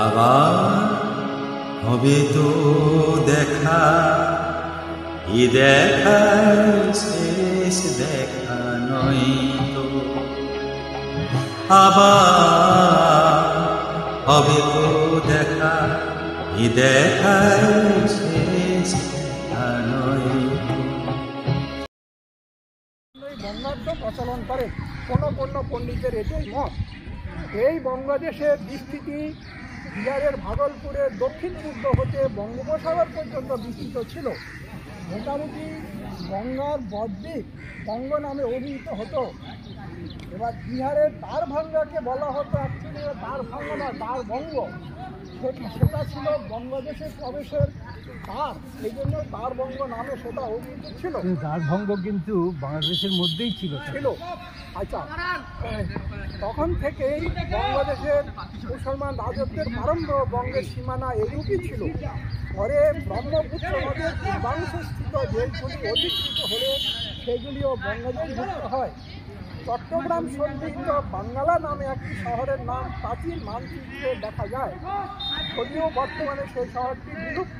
আবার হবে তো দেখা, এ দেখার শেষ দেখা নয় তো। আবার হবে তো দেখা, এ দেখার শেষ দেখা নয় তো। বঙ্গাব্দ প্রচলন করেন কোন পণ্ডিতের এটাই মত। এই বঙ্গদেশের বিস্তৃতি বিহারের ভাগলপুরের দক্ষিণ পূর্ব হতে বঙ্গোপসাগর পর্যন্ত বিস্তৃত ছিল। মোটামুটি গঙ্গার বদ্বীপ বঙ্গ নামে অভিহিত হতো। এবার বিহারের দ্বারভাঙ্গাকে বলা হতো অ্যাকচুয়ালি দ্বারভাঙ্গা না দ্বারবঙ্গ, সেটা ছিল বঙ্গদেশের প্রবেশের দ্বার, এই জন্য দ্বারবঙ্গ নামে সেটা অভিহিত ছিল। দ্বারভঙ্গ কিন্তু বাংলাদেশের মধ্যেই ছিল। আচ্ছা, তখন থেকেই বঙ্গদেশের মুসলমান রাজত্বের প্রারম্ভ বঙ্গের সীমানা এরূপই ছিল। পরে ব্রহ্মপুত্র নদের পূর্বাংশস্থিত যেগুলি অধিকৃত হলে সেগুলিও বঙ্গদেশ যুক্ত হয়। চট্টগ্রাম সন্নিহিত বাঙ্গালা নামে একটি শহরের নাম প্রাচীন মানচিত্রে দেখা যায়, যদিও বর্তমানে সেই শহরটি বিলুপ্ত।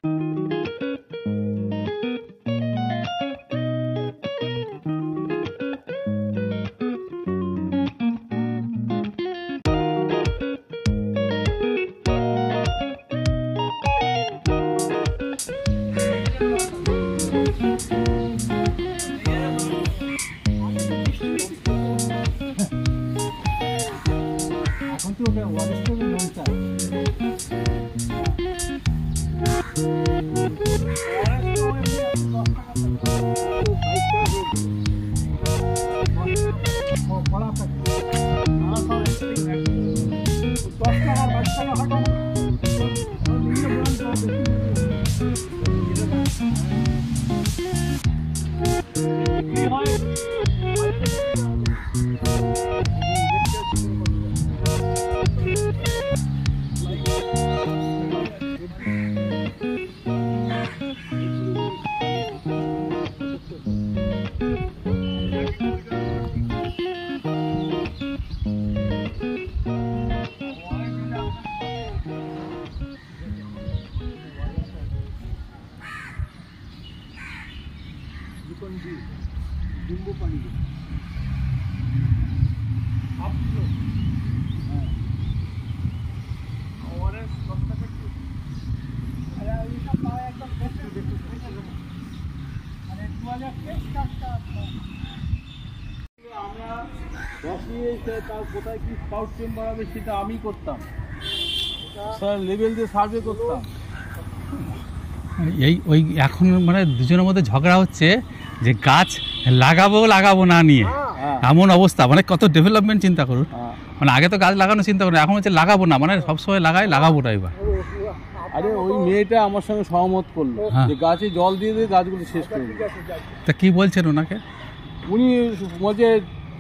কোথায় কি স্কাউট চেম্বার হবে সেটা আমি করতাম, স্যার লেভেল দিয়ে সার্ভে করতাম। ওই এখন মানে দুজনের মধ্যে ঝগড়া হচ্ছে যে গাছ লাগাবো না নিয়ে, এমন অবস্থা। মানে কত ডেভেলপমেন্ট চিন্তা করুন, মানে আগে তো গাছ লাগানো চিন্তা করুন, এখন হচ্ছে লাগাবো না, মানে সবসময় লাগাবো না। এবার আরে ওই মেয়েটা আমার সঙ্গে সহমত করলো যে গাছে জল দিয়ে দিয়ে গাছগুলো শেষ করে দিল। তা কি বলছেন ওনাকে? উনি বলছে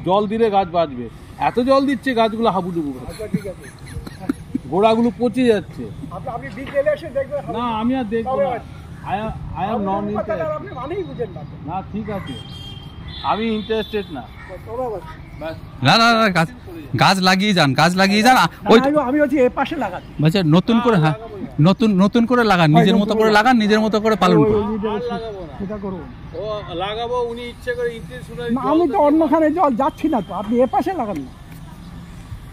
জল দিলে গাছ বাঁচবে, এত জল দিচ্ছে গাছগুলো হাবুডুবু, গোড়াগুলো পচে যাচ্ছে। না আমি আর দেখবো না, আই এম নন ইন্টারেস্টেড। না ঠিক আছে, আমি ইন্টারেস্টেড না। না না না, গাছ লাগিয়ে যান, গাছ লাগিয়ে যান। ওই আমি হচ্ছে এই পাশে লাগাচ্ছি, বলছে নতুন করে, হ্যাঁ নতুন করে লাগান, নিজের মতো করে লাগান, নিজের মতো করে পালন করুন। সেটা করুন, ও লাগাবো, উনি ইচ্ছে করে ইন্টারেস্ট। আমি তো অন্যখানে জল যাচ্ছি না তো, আপনি এ পাশে লাগান না।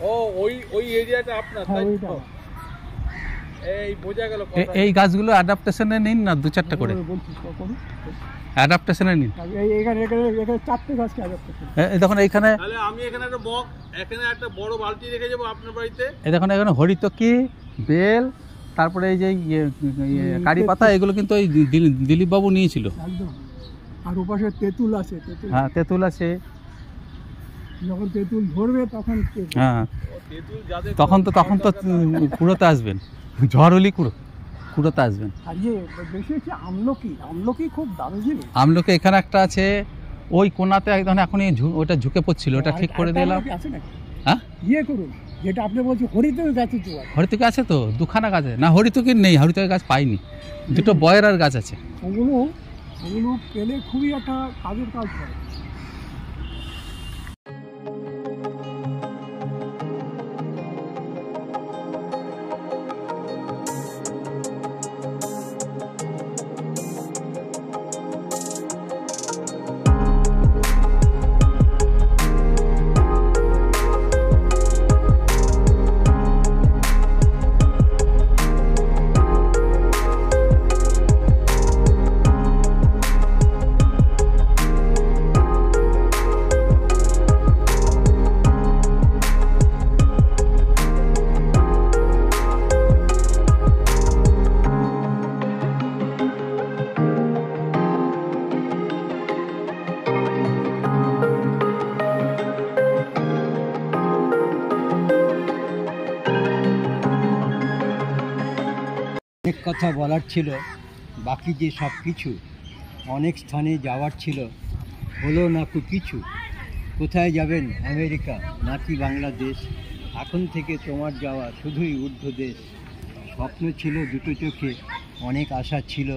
ও ওই এরিয়াটা আপনার, তাই তো? এই বোঝা গেল। এই গাছগুলো অ্যাডাপ্টেশনে নিন না, 2-4টা করে অ্যাডাপ্টেশনে নিন। এখানে 4টে গাছকে অ্যাডাপ্টেশন। দেখুন এইখানে, তাহলে আমি এখানে একটা এখানে একটা বড় বালতি রেখে যাবো আপনার বাড়িতে। এই দেখুন এখানে হরিতকি, বেল, তারপরে এই যে কারি পাতা, এগুলো কিন্তু ওই দিলীপ বাবু নিয়েছিল। একদম। আর ওপাশে তেঁতুল আছে। হ্যাঁ তেঁতুল আছে, যখন তেঁতুল ধরবে তখন। হ্যাঁ তখন তো কুড়োতে আসবেন, ঝড় হলেই কুড়োতে আসবেন। আর বেশি হচ্ছে আমলকি খুব দামি জিনিস। আমলকি এখানে একটা আছে, ওই কোনাতে একদম এখন ওটা ঝুঁকে পড়ছিল, ওটা ঠিক করে দিলাম। হ্যাঁ করুন, যেটা আপনি বলছেন হরিতকি গাছ আছে। হরিতকি আছে তো, 2খানা গাছ আছে। না হরিতকি নেই, হরিতকি গাছ পাইনি, 2টো বয়রার গাছ আছে। ওগুলো পেলে খুবই একটা কাজের কাজ করে। অনেক কথা বলার ছিল, বাকি যে সব কিছু, অনেক স্থানে যাওয়ার ছিল, হলো না কিছু। কোথায় যাবেন, আমেরিকা নাকি বাংলাদেশ? এখন থেকে তোমার যাওয়া শুধুই ঊর্ধ্ব দেশ। স্বপ্ন ছিল দুটো চোখে, অনেক আশা ছিল,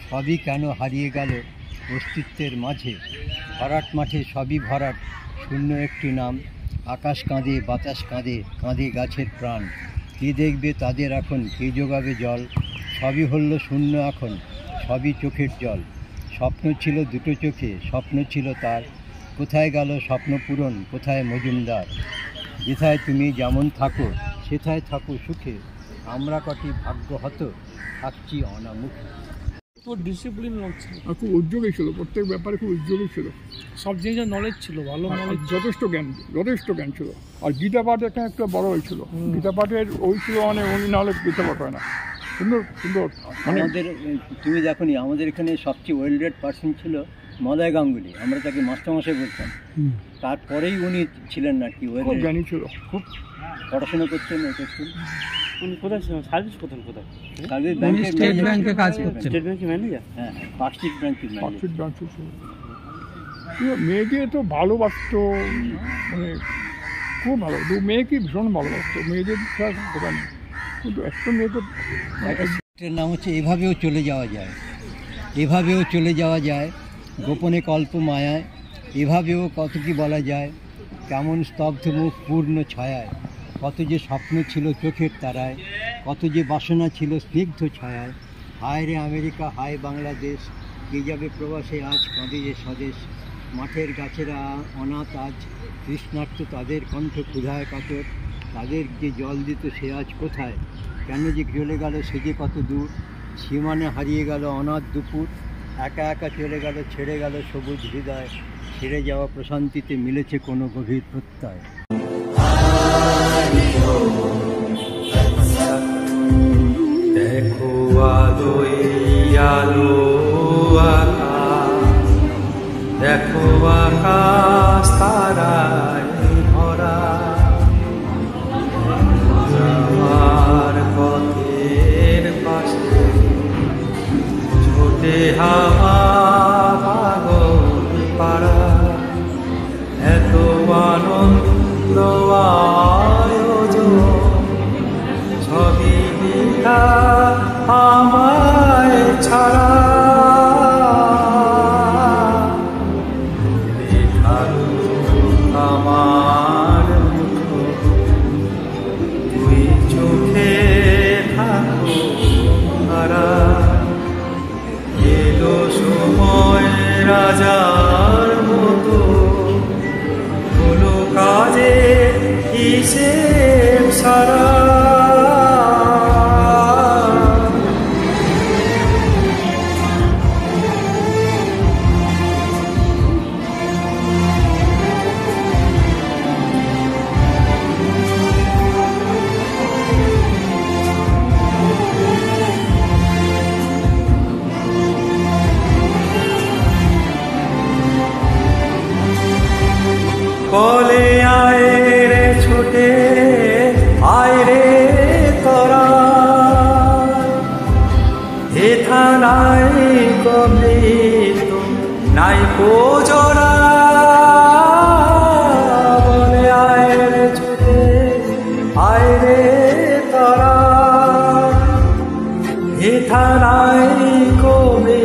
সবই কেন হারিয়ে গেল অস্তিত্বের মাঝে। ভরাট মাঠে সবই ভরাট, শূন্য একটি নাম। আকাশ কাঁদে, বাতাস কাঁদে, কাঁদে গাছের প্রাণ। কে দেখবে তাদের এখন, কে জোগাবে জল? সবই হলো শূন্য এখন, সবই চোখের জল। স্বপ্ন ছিল দুটো চোখে, স্বপ্ন ছিল তার। কোথায় গেল স্বপ্ন পূরণ, কোথায় মজুমদার? যেথায় তুমি যেমন থাকো, সেথায় থাকো সুখে। আমরা কটি ভাগ্য হত, থাকছি অনামুখে। ডিসিপ্লিন লোক ছিল, আর খুব উদ্যোগী ছিল, প্রত্যেক ব্যাপারে খুব উদ্যোগী ছিল, সব জিনিসের নলেজ ছিল, ভালো নলেজ, যথেষ্ট জ্ঞান ছিল। আর গীতা পাঠ এখানে একটা বড় হয়েছিল, গীতা পাঠের ওই ছিল, মানে উনি নাহলে গীতা পাঠ হয় না। সুন্দর সুন্দর। আমাদের তুমি দেখো নি, আমাদের এখানে সবচেয়ে ওয়েল রেড পার্সন ছিল মলয় গাঙ্গুলি, আমরা তাকে মাস্টারমশাই বলতাম। তারপরেই উনি ছিলেন না কি, খুব জ্ঞানী ছিল, খুব পড়াশোনা করতেন। উনি কোথায় ছিলেন, সার্ভিস কোথায় সার্ভিস স্টেট ব্যাংকে কাজ করছেন, স্টেট ব্যাংকের ম্যানেজার। হ্যাঁ, পার্ক স্ট্রিট ব্রাঞ্চের ম্যানেজার। মেয়েকে তো ভালোবাসতো, মানে খুব ভালো, মেয়েকে ভীষণ ভালোবাসতো, মেয়েদের দোকান। কিন্তু একটা মেয়েকে নাম হচ্ছে এভাবেও চলে যাওয়া যায়, এভাবেও চলে যাওয়া যায়, গোপনে কল্প মায়ায়। এভাবেও কত কি বলা যায়, কেমন স্তব্ধ মুখ পূর্ণ ছায়ায়। কত যে স্বপ্ন ছিল চোখের তারায়, কত যে বাসনা ছিল স্নিগ্ধ ছায়ায়। হায় রে আমেরিকা, হায় বাংলাদেশ, কে যাবে প্রবাসে আজ, কাঁদে যে স্বদেশ। মাঠের গাছেরা অনাথ আজ, তৃষ্ণার্ত তাদের কণ্ঠ ক্ষুধায় কাতর। তাদের যে জল দিত সে আজ কোথায়, কেন যে চলে গেল সে যে কত দূর। সীমানে হারিয়ে গেল অনাথ দুপুর, একা একা চলে গেল, ছেড়ে গেল সবুজ হৃদয়। ছেড়ে যাওয়া প্রশান্তিতে মিলেছে কোনো গভীর প্রত্যয়। দেখো আলোয় আলো আকাশ, দেখো আকাশ তারায় ভরা। যাওয়ার পথের পাশে ছোটে হাওয়া পাগল পাড়া। এত আনন্দ আয়োজন, সবই বৃথা আমায় ছাড়া। আমার তুই চোখে থাকো হারা। এলো সময় রাজার মতো, হলো কাজে হিসেব সারা। বলে আয় রে ছুটে, আয় রে তোরা। হেথা নাই কবি তো নাই কোজরা। বলে আয় রে ছুটে, আয় রে তোরা। হেথা নাই কবি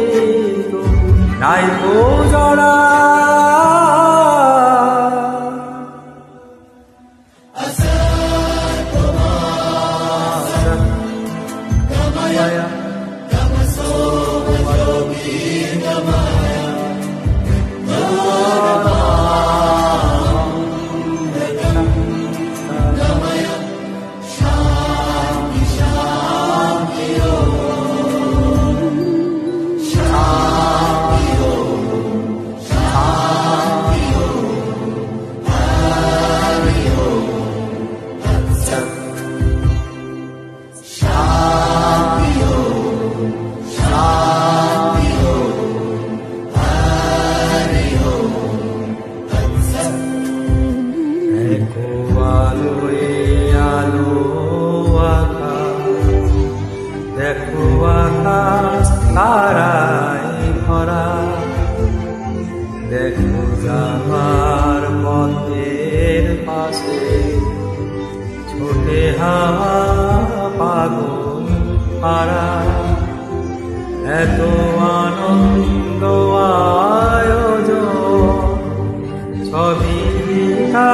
তো নাই কোজরা। তারাই ভরা দেখো যাবার পথের পাশে ছোটে হাওয়া পাগল পারা এত আনন্দ আয়োজন সবই বৃথা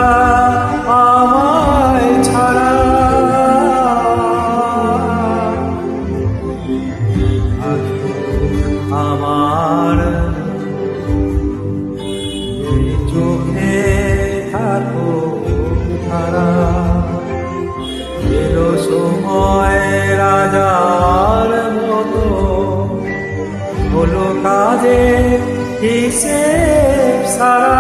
আমায় ছাড়া আমার দুই চোখে থাকো ধারা এলো সময় রাজার মতো হলো কাজে হিসেব সারা